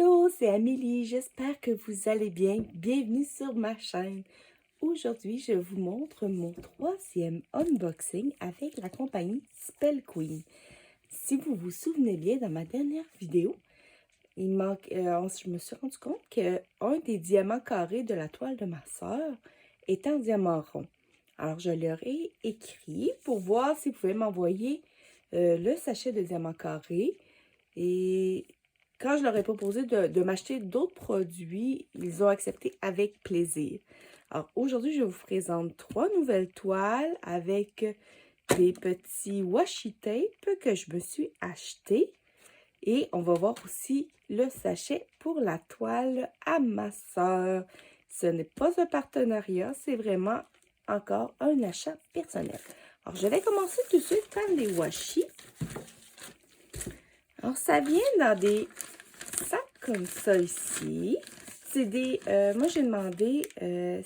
Allô, c'est Amélie, j'espère que vous allez bien. Bienvenue sur ma chaîne. Aujourd'hui, je vous montre mon troisième unboxing avec la compagnie Spell Queen. Si vous vous souvenez bien, dans ma dernière vidéo, je me suis rendu compte qu'un des diamants carrés de la toile de ma soeur est en diamant rond. Alors, je leur ai écrit pour voir s'ils pouvaient m'envoyer le sachet de diamants carrés. Et quand je leur ai proposé de m'acheter d'autres produits, ils ont accepté avec plaisir. Alors aujourd'hui, je vous présente 3 nouvelles toiles avec des petits washi tape que je me suis acheté. Et on va voir aussi le sachet pour la toile à ma soeur. Ce n'est pas un partenariat, c'est vraiment encore un achat personnel. Alors je vais commencer tout de suite par les washi. Alors, ça vient dans des sacs comme ça ici. C'est des... moi, j'ai demandé...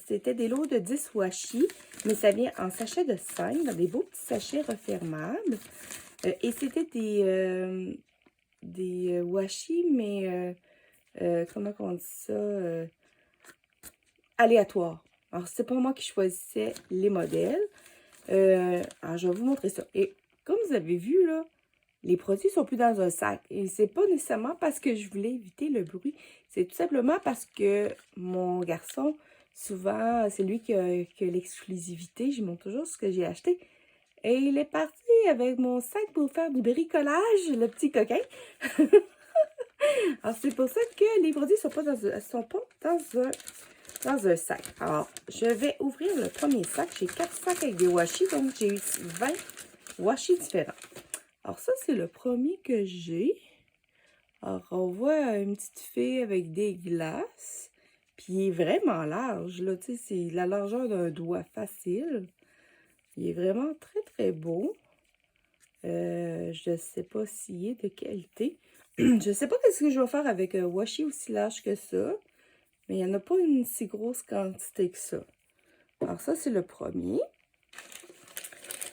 c'était des lots de 10 washi, mais ça vient en sachet de 5, dans des beaux petits sachets refermables. Et c'était des washi, mais... comment on dit ça? Aléatoires. Alors, c'est pas moi qui choisissais les modèles. Alors, je vais vous montrer ça. Et comme vous avez vu, là, les produits sont plus dans un sac. Et c'est pas nécessairement parce que je voulais éviter le bruit. C'est tout simplement parce que mon garçon, souvent, c'est lui qui a l'exclusivité. Je montre toujours ce que j'ai acheté. Et il est parti avec mon sac pour faire du bricolage, le petit coquin. Alors, c'est pour ça que les produits ne sont pas dans un sac. Alors, je vais ouvrir le premier sac. J'ai 4 sacs avec des washi, donc j'ai eu 20 washi différents. Alors ça, c'est le premier que j'ai. Alors, on voit une petite fille avec des glaces. Puis il est vraiment large, là, tu sais, c'est la largeur d'un doigt facile. Il est vraiment très, très beau. Je ne sais pas s'il est de qualité. Je ne sais pas ce que je vais faire avec un washi aussi large que ça. Mais il n'y en a pas une si grosse quantité que ça. Alors ça, c'est le premier.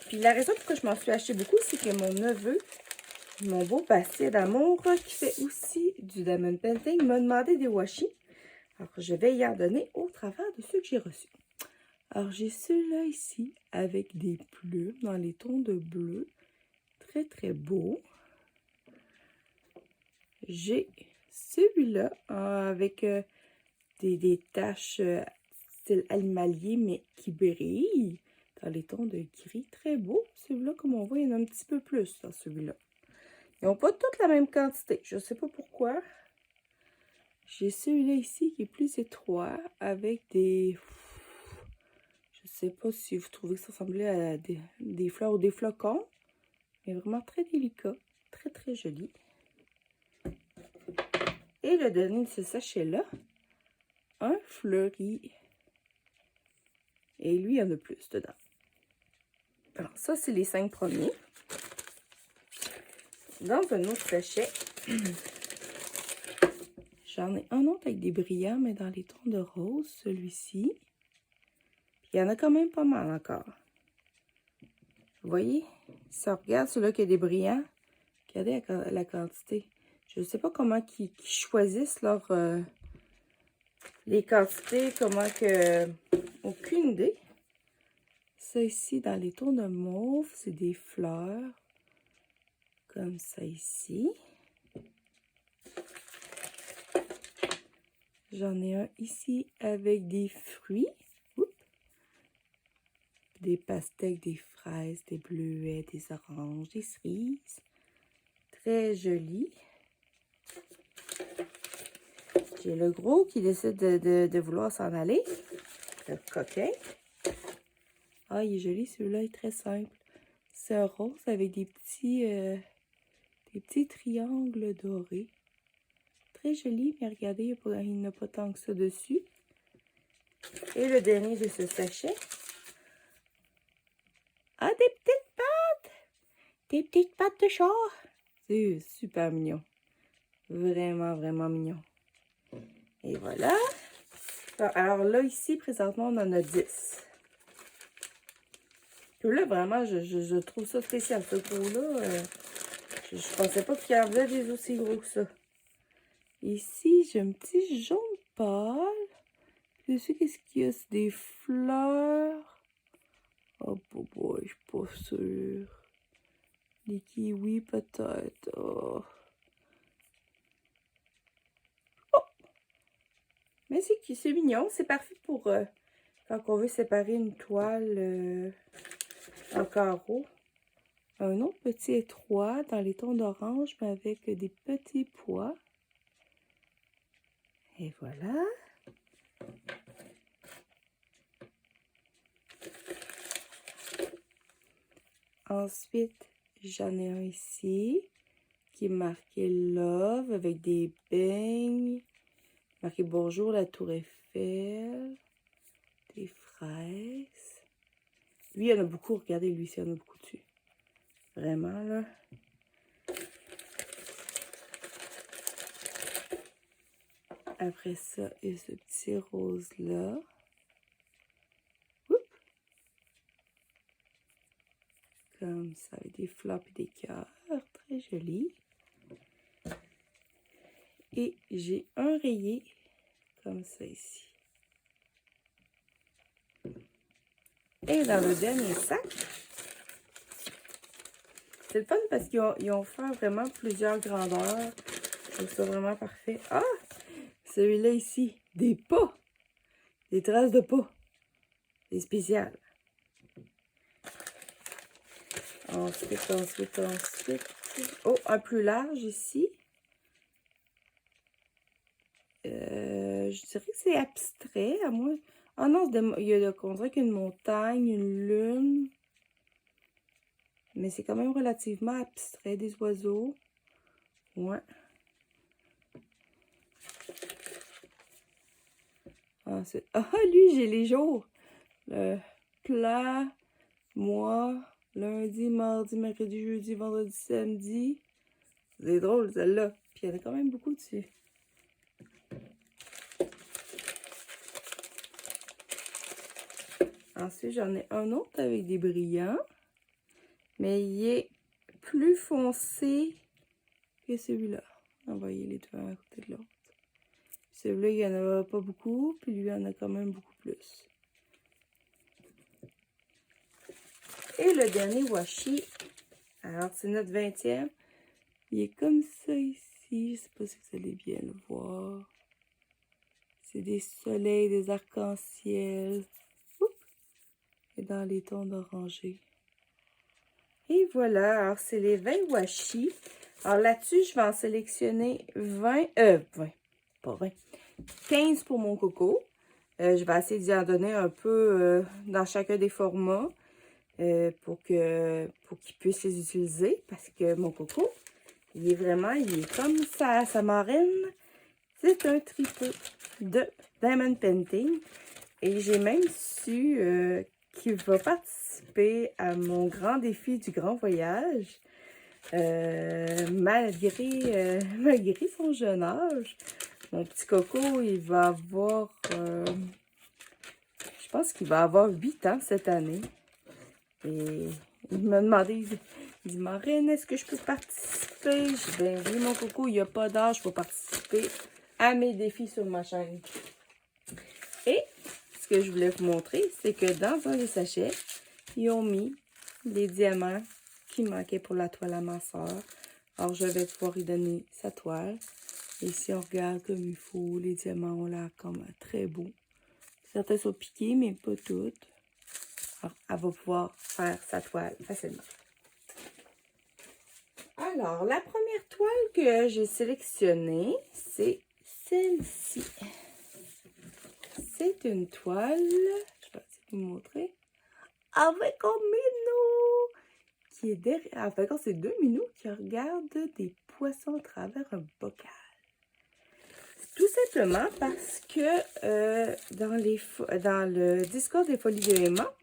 Puis la raison pour laquelle je m'en suis acheté beaucoup, c'est que mon neveu, mon beau Bastien d'amour, qui fait aussi du diamond painting, m'a demandé des washi. Alors, je vais y en donner au travers de ceux que j'ai reçus. Alors, j'ai ceux-là ici avec des plumes dans les tons de bleu. Très, très beau. J'ai celui-là avec des taches style animalier, mais qui brillent dans les tons de gris. Très beau. Celui-là, comme on voit, il y en a un petit peu plus dans celui-là. Ils n'ont pas toutes la même quantité. Je ne sais pas pourquoi. J'ai celui-là ici qui est plus étroit avec des... Je ne sais pas si vous trouvez que ça ressemblait à des fleurs ou des flocons. Mais vraiment très délicat. Très, très joli. Et le dernier de ce sachet-là, un fleuri. Et lui, il y en a plus dedans. Alors, ça, c'est les 5 premiers. Dans un autre sachet, j'en ai un autre avec des brillants, mais dans les tons de rose, celui-ci. Il y en a quand même pas mal encore. Vous voyez? Si on regarde celui-là qui a des brillants, regardez la quantité. Je ne sais pas comment ils choisissent les quantités, comment que... Aucune idée. Ça ici, dans les tons de mauve, c'est des fleurs. Comme ça ici. J'en ai un ici avec des fruits. Oups. Des pastèques, des fraises, des bleuets, des oranges, des cerises. Très joli. J'ai le gros qui décide de vouloir s'en aller. Le coquin. Ah, il est joli, celui-là est très simple. C'est un rose avec des petits triangles dorés. Très joli, mais regardez, il n'y a pas tant que ça dessus. Et le dernier de ce sachet. Ah, des petites pattes! Des petites pattes de chat! C'est super mignon. Vraiment, vraiment mignon. Et voilà. Alors là, ici, présentement, on en a 10. Puis là, vraiment, je trouve ça spécial, ce gros-là. Je pensais pas qu'il y en avait des aussi gros que ça. Ici, j'ai un petit jaune pâle. Dessus, qu'est-ce qu'il y a? C'est des fleurs. Oh, boy, je suis pas sûre. Les kiwis, peut-être. Oh. Mais c'est mignon. C'est parfait pour quand on veut séparer une toile en carreau. Un autre petit étroit dans les tons d'orange, mais avec des petits pois. Et voilà. Ensuite, j'en ai un ici qui est marqué Love avec des beignes. Marqué Bonjour la Tour Eiffel. Des fraises. Lui, il y en a beaucoup. Regardez, lui, il y en a beaucoup dessus. Vraiment, là. Après ça, il y a ce petit rose-là. Comme ça, avec des fleurs et des cœurs. Très joli. Et j'ai un rayé comme ça ici. Et dans le dernier sac, c'est le fun parce qu'ils ont fait vraiment plusieurs grandeurs. Je trouve ça vraiment parfait. Ah! Celui-là ici, des pas. Des traces de pas. Des spéciales. Ensuite. Oh, un plus large ici. Je dirais que c'est abstrait, à moins... Ah non, il y a, on dirait qu'une montagne, une lune. Mais c'est quand même relativement abstrait, des oiseaux. Ouais. Ah, lui, j'ai les jours. Le plat, mois, lundi, mardi, mercredi, jeudi, vendredi, samedi. C'est drôle, celle-là. Puis il y en a quand même beaucoup dessus. Ensuite, j'en ai un autre avec des brillants. Mais il est plus foncé que celui-là. Envoyez les deux un à côté de l'autre. Celui-là, il n'y en a pas beaucoup. Puis lui, il y en a quand même beaucoup plus. Et le dernier washi. Alors, c'est notre 20e. Il est comme ça ici. Je ne sais pas si vous allez bien le voir. C'est des soleils, des arcs-en-ciel. Et dans les tons d'oranger. Et voilà, alors c'est les 20 washi. Alors là-dessus, je vais en sélectionner 15 pour mon coco. Je vais essayer d'y en donner un peu dans chacun des formats pour qu'il puisse les utiliser. Parce que mon coco, il est comme ça, sa marraine. C'est un tripeux de Diamond Painting. Et j'ai même su qu'il va participer à mon grand défi du grand voyage. Malgré son jeune âge. Mon petit coco, il va avoir... je pense qu'il va avoir 8 ans cette année. Et il m'a demandé, il dit, Marine, est-ce que je peux participer? Je dis, ben oui, mon coco, il n'y a pas d'âge pour participer à mes défis sur ma chaîne. Et ce que je voulais vous montrer, c'est que dans un des sachets, ils ont mis les diamants qui manquaient pour la toile à ma soeur. Alors, je vais pouvoir lui donner sa toile. Et si on regarde comme il faut, les diamants ont l'air comme très beaux. Certains sont piqués, mais pas toutes. Alors, elle va pouvoir faire sa toile facilement. Alors, la première toile que j'ai sélectionnée, c'est celle-ci. C'est une toile, je vais essayer de vous montrer, avec un minou qui est derrière. En fait, c'est deux minous qui regardent des poissons à travers un bocal. Tout simplement parce que dans le Discord des Folies de Emma,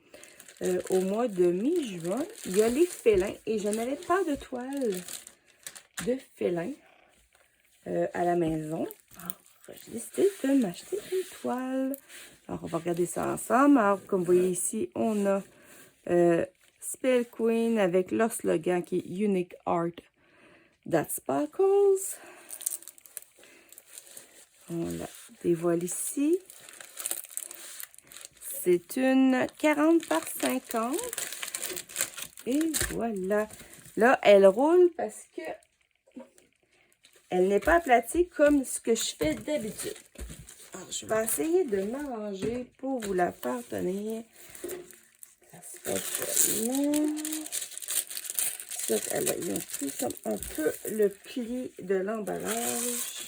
au mois de mi-juin, il y a les félins et je n'avais pas de toile de félin à la maison. Alors, j'ai décidé de m'acheter une toile. Alors, on va regarder ça ensemble. Alors, comme vous voyez ici, on a Spell Queen avec leur slogan qui est Unique Art That Sparkles. On la dévoile ici. C'est une 40 par 50. Et voilà. Là, elle roule parce que elle n'est pas aplatie comme ce que je fais d'habitude. Alors, je vais essayer de m'arranger pour vous la faire tenir. Ça se fait là. Ça, elle a pris comme un peu le pli de l'emballage.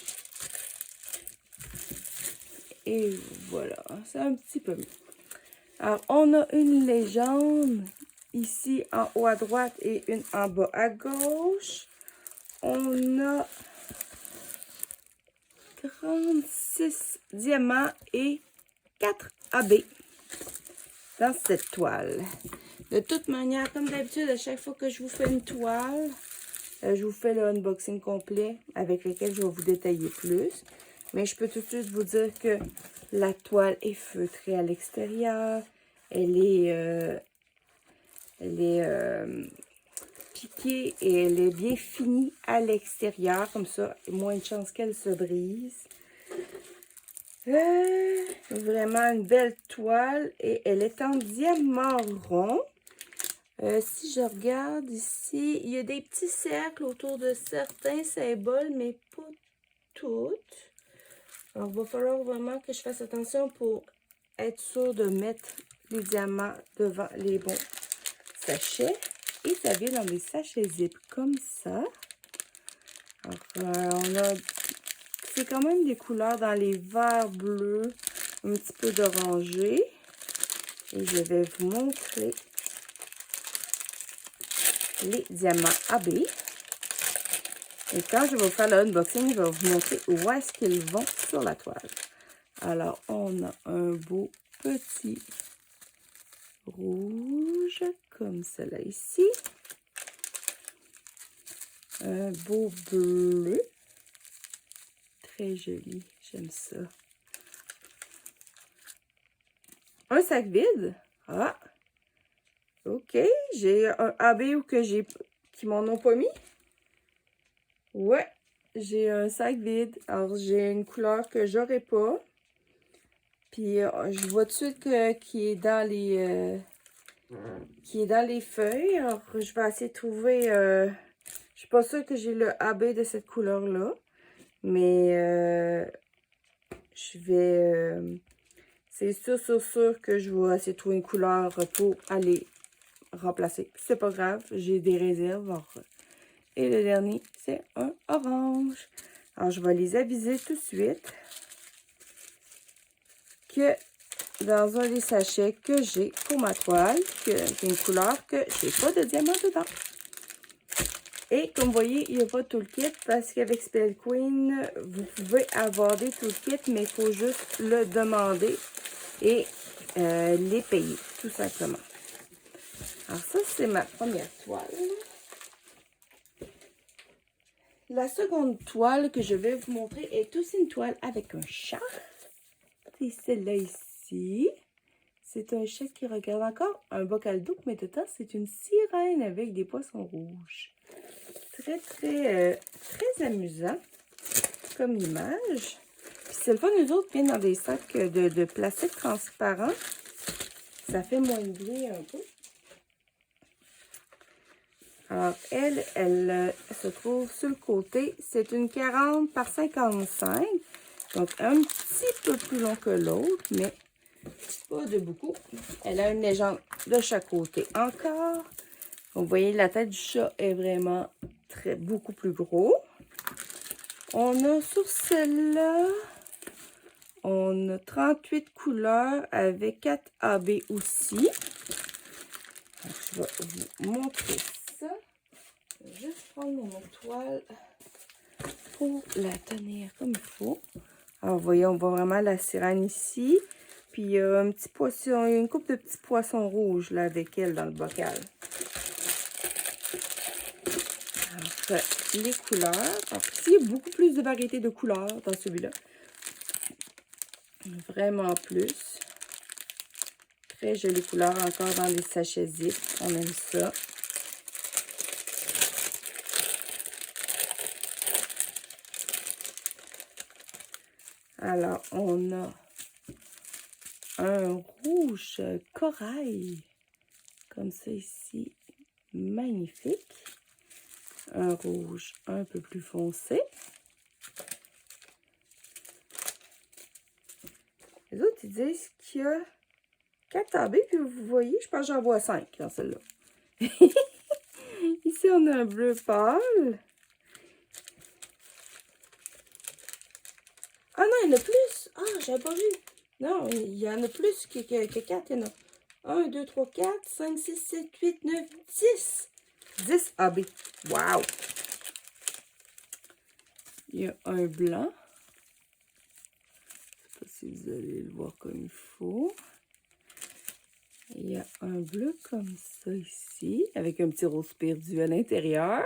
Et voilà, c'est un petit peu mieux. Alors, on a une légende ici en haut à droite et une en bas à gauche. On a 36 diamants et 4 AB dans cette toile. De toute manière, comme d'habitude, à chaque fois que je vous fais une toile, je vous fais le unboxing complet avec lequel je vais vous détailler plus. Mais je peux tout de suite vous dire que la toile est feutrée à l'extérieur. Elle est piquée et elle est bien finie à l'extérieur. Comme ça, moins de chance qu'elle se brise. Vraiment une belle toile et elle est en diamant rond. Si je regarde ici, il y a des petits cercles autour de certains symboles, mais pas toutes. Alors, il va falloir vraiment que je fasse attention pour être sûr de mettre les diamants devant les bons sachets. Et ça vient dans des sachets zip comme ça. Alors, on a... C'est quand même des couleurs dans les verts bleus, un petit peu d'orangé. Et je vais vous montrer les diamants AB. Et quand je vais vous faire le unboxing, je vais vous montrer où est-ce qu'ils vont sur la toile. Alors, on a un beau petit rouge, comme cela ici. Un beau bleu. Très joli, j'aime ça. Un sac vide. Ah! OK, j'ai un AB ou qui m'en ont pas mis. Ouais, j'ai un sac vide. Alors, j'ai une couleur que j'aurais pas. Puis, je vois tout de suite qui est dans les feuilles. Alors, je vais essayer de trouver... je suis pas sûre que j'ai le AB de cette couleur-là. Mais, je vais... c'est sûr que je vais essayer de trouver une couleur pour aller remplacer. C'est pas grave, j'ai des réserves. Alors, et le dernier, c'est un orange. Alors, je vais les aviser tout de suite que dans un des sachets que j'ai pour ma toile, c'est une couleur que j'ai pas de diamant dedans. Et comme vous voyez, il n'y a pas de toolkit parce qu'avec Spell Queen, vous pouvez avoir des toolkits, mais il faut juste le demander et les payer, tout simplement. Alors ça, c'est ma première toile. La seconde toile que je vais vous montrer est aussi une toile avec un chat. C'est celle-là ici. C'est un chat qui regarde encore un bocal d'eau, mais dedans, c'est une sirène avec des poissons rouges. Très amusant comme image. Puis c'est le fun, nous autres, viennent dans des sacs de plastique transparent. Ça fait moins de bruit un peu. Alors, elle se trouve sur le côté. C'est une 40 par 55. Donc, un petit peu plus long que l'autre, mais pas de beaucoup. Elle a une légende de chaque côté encore. Vous voyez, la tête du chat est vraiment beaucoup plus gros. On a sur celle-là, on a 38 couleurs avec 4 AB aussi. Donc, je vais vous montrer ça. Je vais juste prendre mon toile pour la tenir comme il faut. Alors, vous voyez, on voit vraiment la sirène ici. Puis, il y a un petit poisson, une coupe de petits poissons rouges là, avec elle dans le bocal. Alors, les couleurs. Donc, ici, il y a beaucoup plus de variété de couleurs dans celui-là. Vraiment plus. Très jolie couleur encore dans les sachets zip. On aime ça. Alors, on a un rouge corail, comme ça ici, magnifique. Un rouge un peu plus foncé. Les autres, ils disent qu'il y a 4 AB, puis vous voyez, je pense que j'en vois 5 dans celle-là. Ici, on a un bleu pâle. Ah non, il y en a plus! Ah, j'avais pas vu. Non, il y en a plus que 4. Il y en a 1, 2, 3, 4, 5, 6, 7, 8, 9, 10. 10 AB. Wow! Il y a un blanc. Je ne sais pas si vous allez le voir comme il faut. Il y a un bleu comme ça ici, avec un petit rose perdu à l'intérieur.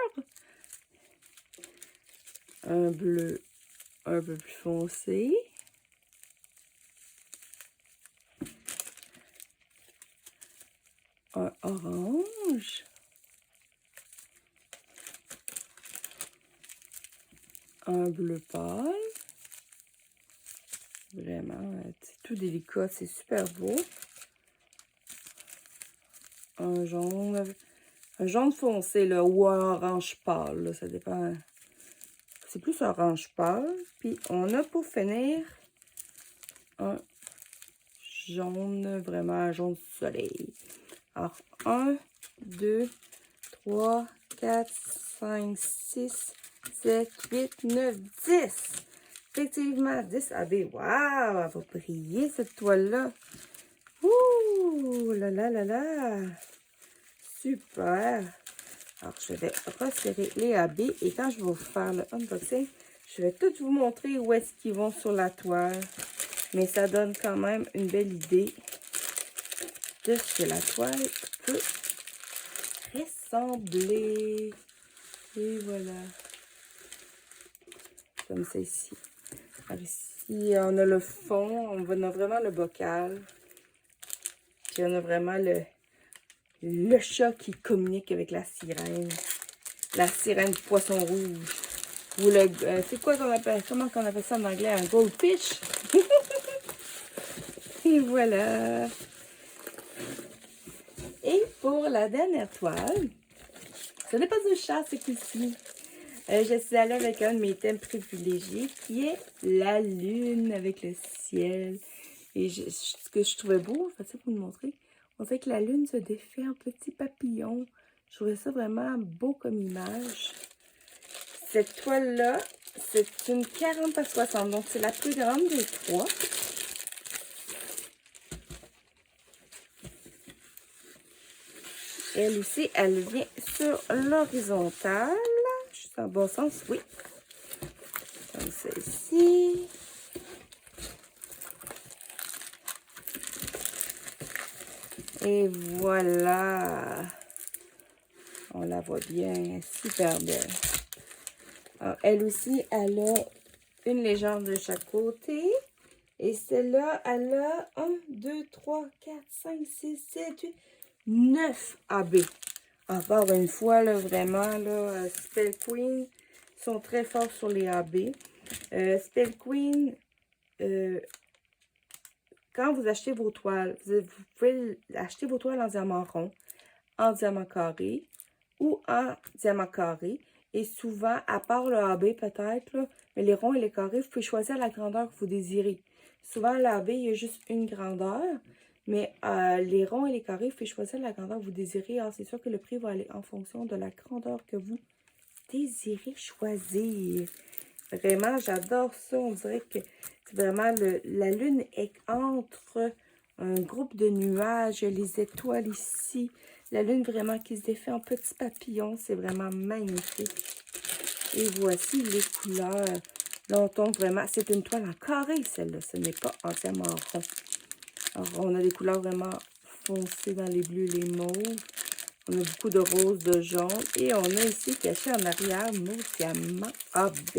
Un bleu un peu plus foncé. Un orange. Un bleu pâle. Vraiment, c'est tout délicat, c'est super beau. Un jaune foncé, là, ou un orange pâle, là, ça dépend. C'est plus orange pâle. Puis, on a pour finir un jaune, vraiment un jaune soleil. Alors, 1, 2, 3, 4, 5, 6, 7, 8, 9, 10. Effectivement, 10 AB. Waouh, elle va briller cette toile-là. Ouh, là là là là. Super. Alors, je vais resserrer les AB et quand je vais vous faire le unboxing, je vais tout vous montrer où est-ce qu'ils vont sur la toile. Mais ça donne quand même une belle idée de ce que la toile peut ressembler. Et voilà. Comme ça ici. Alors ici, on a le fond, on a vraiment le bocal. Puis on a vraiment le chat qui communique avec la sirène. La sirène du poisson rouge. Ou le... c'est quoi qu'on appelle... Comment qu'on appelle ça en anglais? Un goldfish? Et voilà. Et pour la dernière toile, ce n'est pas un chat, c'est ici. Je suis allée avec un de mes thèmes privilégiés qui est la lune avec le ciel. Et ce que je trouvais beau, je vais vous le montrer. On dirait que la lune se défait en petits papillons. Je trouvais ça vraiment beau comme image. Cette toile-là, c'est une 40 par 60, donc c'est la plus grande des trois. Elle aussi, elle vient sur l'horizontale. Je suis dans le bon sens, oui. Comme celle-ci. Et voilà. On la voit bien, super belle. Alors, elle aussi, elle a une légende de chaque côté. Et celle-là, elle a 1, 2, 3, 4, 5, 6, 7, 8, 9 AB. Encore une fois, là, vraiment, là, Spell Queen sont très forts sur les AB. Spell Queen, quand vous achetez vos toiles, vous pouvez acheter vos toiles en diamant rond, en diamant carré ou en diamant carré. Et souvent, à part le AB peut-être, mais les ronds et les carrés, vous pouvez choisir la grandeur que vous désirez. Souvent, l'AB, il y a juste une grandeur, mais les ronds et les carrés, vous pouvez choisir la grandeur que vous désirez. Alors, c'est sûr que le prix va aller en fonction de la grandeur que vous désirez choisir. Vraiment, j'adore ça. On dirait que c'est vraiment la lune est entre un groupe de nuages, les étoiles ici. La lune vraiment qui se défait en petits papillons. C'est vraiment magnifique. Et voici les couleurs. Là, on tombe vraiment... C'est une toile en carré, celle-là. Ce n'est pas entièrement rond. Alors, on a des couleurs vraiment foncées dans les bleus et les mauves. On a beaucoup de rose, de jaune. Et on a ici, caché en arrière, nos diamants AB.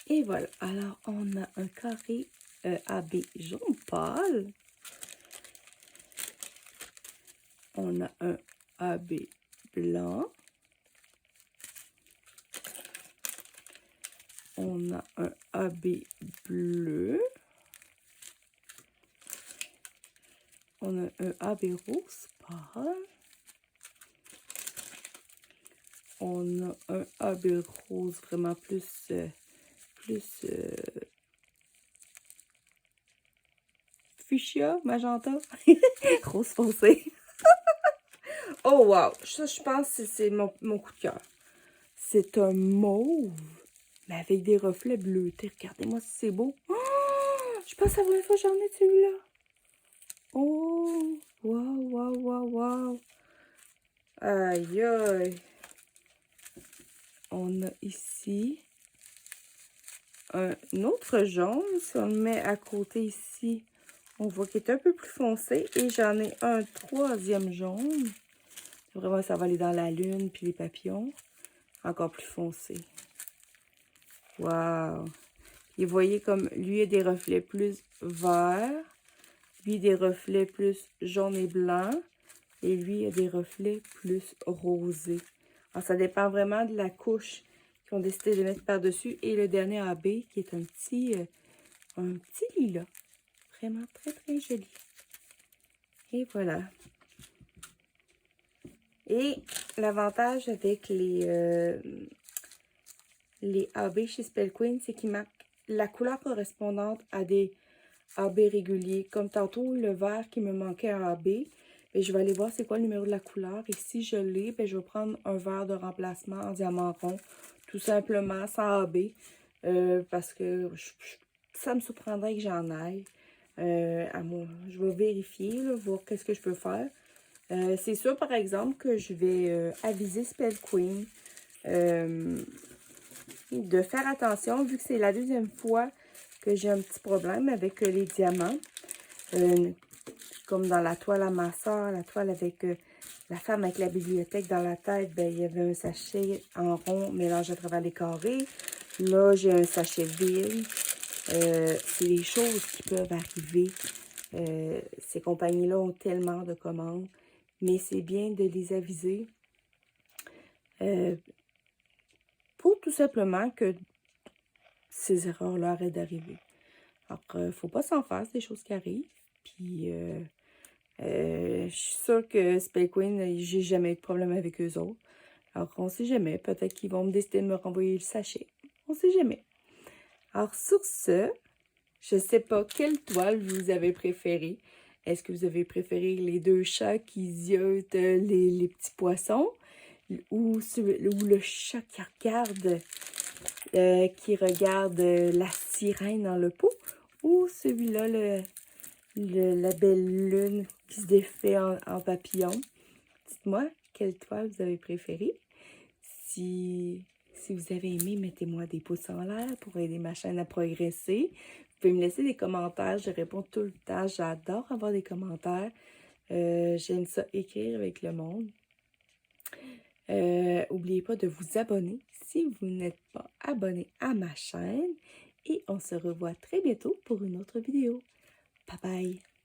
Et voilà. Alors, on a un carré AB jaune pâle. On a un AB blanc. On a un AB bleu. On a un AB rose pâle. On a un AB rose vraiment plus fuchsia, magenta, rose foncé. Oh wow, ça je pense que c'est mon coup de cœur. C'est un mauve, mais avec des reflets bleutés. Regardez-moi si c'est beau. Oh, je pense que la première fois que j'en ai celui-là. Oh, wow, wow, wow, wow. Aïe, aïe. On a ici un autre jaune. Si on le met à côté ici, on voit qu'il est un peu plus foncé. Et j'en ai un troisième jaune. Vraiment, ça va aller dans la lune puis les papillons. Encore plus foncé. Wow! Et vous voyez comme lui a des reflets plus verts. Lui des reflets plus jaune et blanc. Et lui a des reflets plus rosés. Alors, ça dépend vraiment de la couche qu'ils ont décidé de mettre par-dessus. Et le dernier AB qui est un petit lilas. Vraiment très, très joli. Et voilà. Et l'avantage avec les AB chez Spell Queen, c'est qu'ils marquent la couleur correspondante à des AB réguliers. Comme tantôt, le vert qui me manquait un AB, ben, je vais aller voir c'est quoi le numéro de la couleur. Et si je l'ai, ben, je vais prendre un vert de remplacement en diamant rond, tout simplement, sans AB. Parce que ça me surprendrait que j'en aille. Je vais vérifier, là, voir qu'est-ce que je peux faire. C'est sûr, par exemple, que je vais aviser Spell Queen de faire attention, vu que c'est la deuxième fois que j'ai un petit problème avec les diamants. Comme dans la toile à ma soeur, la toile avec la femme avec la bibliothèque dans la tête, ben, il y avait un sachet en rond mélangé à travers les carrés. Là, j'ai un sachet vide. C'est des choses qui peuvent arriver. Ces compagnies-là ont tellement de commandes, mais c'est bien de les aviser pour tout simplement que ces erreurs-là arrêtent d'arriver. Alors, il ne faut pas s'en faire, c'est des choses qui arrivent. Puis, je suis sûre que Spell Queen, j'ai jamais eu de problème avec eux autres. Alors, on ne sait jamais. Peut-être qu'ils vont me décider de me renvoyer le sachet. On ne sait jamais. Alors, sur ce, je ne sais pas quelle toile vous avez préférée. Est-ce que vous avez préféré les deux chats qui ziotent les petits poissons? Ou le chat qui regarde la sirène dans le pot? Ou celui-là, la belle lune qui se défait en papillon? Dites-moi quelle toile vous avez préférée. Si vous avez aimé, mettez-moi des pouces en l'air pour aider ma chaîne à progresser. Vous pouvez me laisser des commentaires, je réponds tout le temps. J'adore avoir des commentaires. J'aime ça écrire avec le monde. N'oubliez pas de vous abonner si vous n'êtes pas abonné à ma chaîne. Et on se revoit très bientôt pour une autre vidéo. Bye bye!